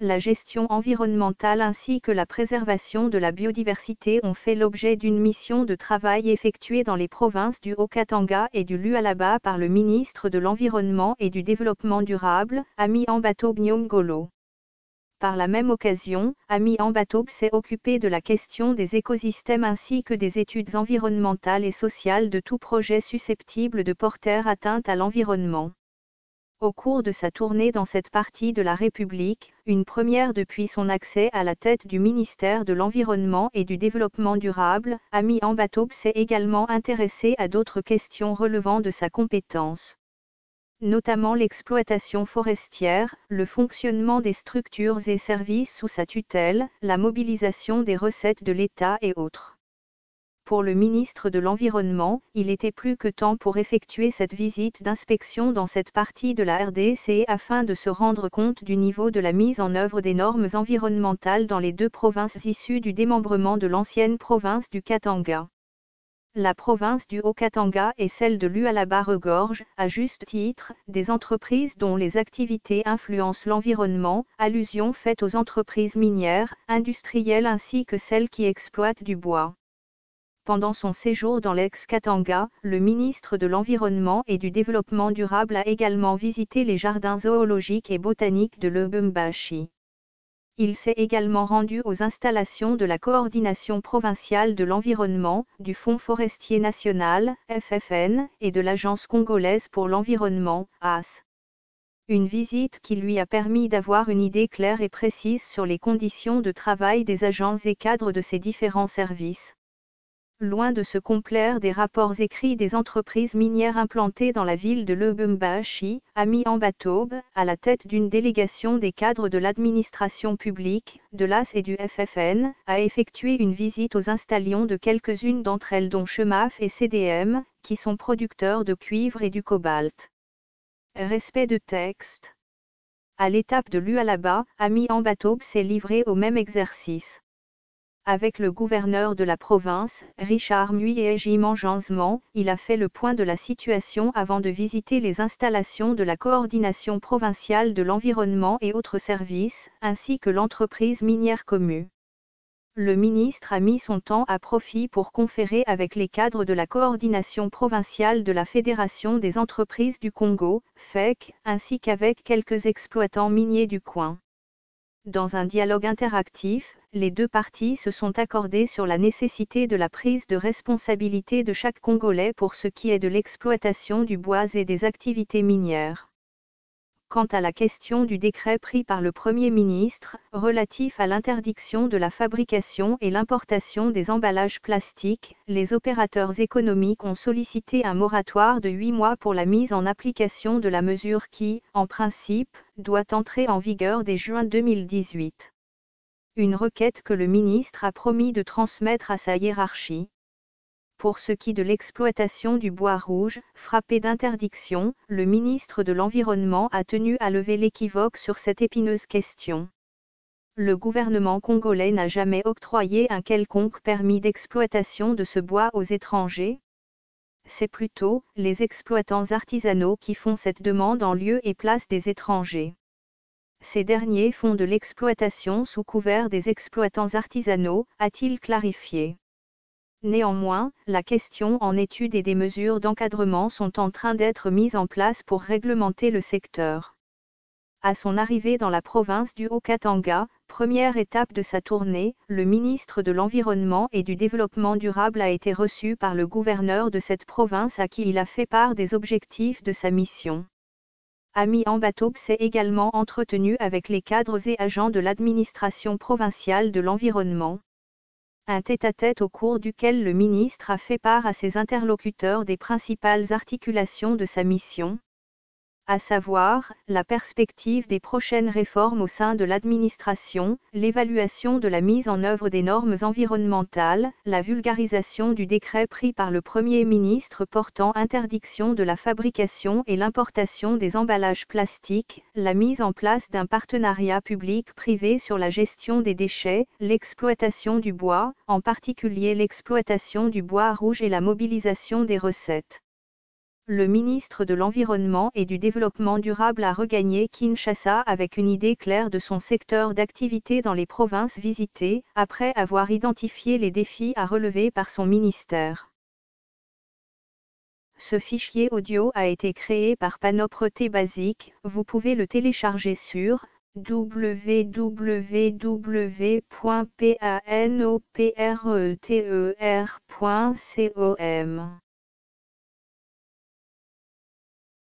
La gestion environnementale ainsi que la préservation de la biodiversité ont fait l'objet d'une mission de travail effectuée dans les provinces du Haut-Katanga et du Lualaba par le ministre de l'Environnement et du Développement durable, Ami Ambatobe Nyongolo. Par la même occasion, Ami Ambatobe s'est occupé de la question des écosystèmes ainsi que des études environnementales et sociales de tout projet susceptible de porter atteinte à l'environnement. Au cours de sa tournée dans cette partie de la République, une première depuis son accès à la tête du ministère de l'Environnement et du Développement durable, Ami Ambatobe s'est également intéressé à d'autres questions relevant de sa compétence. Notamment l'exploitation forestière, le fonctionnement des structures et services sous sa tutelle, la mobilisation des recettes de l'État et autres. Pour le ministre de l'Environnement, il était plus que temps pour effectuer cette visite d'inspection dans cette partie de la RDC afin de se rendre compte du niveau de la mise en œuvre des normes environnementales dans les deux provinces issues du démembrement de l'ancienne province du Katanga. La province du Haut-Katanga et celle de Lualaba regorgent, à juste titre, des entreprises dont les activités influencent l'environnement, allusion faite aux entreprises minières, industrielles ainsi que celles qui exploitent du bois. Pendant son séjour dans l'ex-Katanga, le ministre de l'Environnement et du Développement durable a également visité les jardins zoologiques et botaniques de Lubumbashi. Il s'est également rendu aux installations de la Coordination provinciale de l'environnement, du Fonds forestier national, FFN, et de l'Agence congolaise pour l'environnement, AS. Une visite qui lui a permis d'avoir une idée claire et précise sur les conditions de travail des agents et cadres de ces différents services. Loin de se complaire des rapports écrits des entreprises minières implantées dans la ville de Lubumbashi, Ami Ambatobe, à la tête d'une délégation des cadres de l'administration publique, de l'AS et du FFN, a effectué une visite aux installations de quelques-unes d'entre elles dont Chemaf et CDM, qui sont producteurs de cuivre et du cobalt. Respect de texte. À l'étape de Lualaba, Ami Ambatobe s'est livré au même exercice. Avec le gouverneur de la province, Richard Mui et Jiman Jansman, il a fait le point de la situation avant de visiter les installations de la coordination provinciale de l'environnement et autres services, ainsi que l'entreprise minière Comu. Le ministre a mis son temps à profit pour conférer avec les cadres de la coordination provinciale de la Fédération des entreprises du Congo, FEC, ainsi qu'avec quelques exploitants miniers du coin. Dans un dialogue interactif, les deux parties se sont accordées sur la nécessité de la prise de responsabilité de chaque Congolais pour ce qui est de l'exploitation du bois et des activités minières. Quant à la question du décret pris par le Premier ministre, relatif à l'interdiction de la fabrication et l'importation des emballages plastiques, les opérateurs économiques ont sollicité un moratoire de 8 mois pour la mise en application de la mesure qui, en principe, doit entrer en vigueur dès juin 2018. Une requête que le ministre a promis de transmettre à sa hiérarchie. Pour ce qui de l'exploitation du bois rouge, frappé d'interdiction, le ministre de l'Environnement a tenu à lever l'équivoque sur cette épineuse question. Le gouvernement congolais n'a jamais octroyé un quelconque permis d'exploitation de ce bois aux étrangers. C'est plutôt les exploitants artisanaux qui font cette demande en lieu et place des étrangers. Ces derniers font de l'exploitation sous couvert des exploitants artisanaux, a-t-il clarifié. Néanmoins, la question en étude et des mesures d'encadrement sont en train d'être mises en place pour réglementer le secteur. À son arrivée dans la province du Haut-Katanga, première étape de sa tournée, le ministre de l'Environnement et du Développement durable a été reçu par le gouverneur de cette province à qui il a fait part des objectifs de sa mission. Ami Ambatobe s'est également entretenu avec les cadres et agents de l'administration provinciale de l'environnement. Un tête-à-tête au cours duquel le ministre a fait part à ses interlocuteurs des principales articulations de sa mission, à savoir, la perspective des prochaines réformes au sein de l'administration, l'évaluation de la mise en œuvre des normes environnementales, la vulgarisation du décret pris par le Premier ministre portant interdiction de la fabrication et l'importation des emballages plastiques, la mise en place d'un partenariat public-privé sur la gestion des déchets, l'exploitation du bois, en particulier l'exploitation du bois rouge et la mobilisation des recettes. le ministre de l'Environnement et du Développement durable a regagné Kinshasa avec une idée claire de son secteur d'activité dans les provinces visitées, après avoir identifié les défis à relever par son ministère. Ce fichier audio a été créé par Panopre Basic, vous pouvez le télécharger sur www.panopreter.com.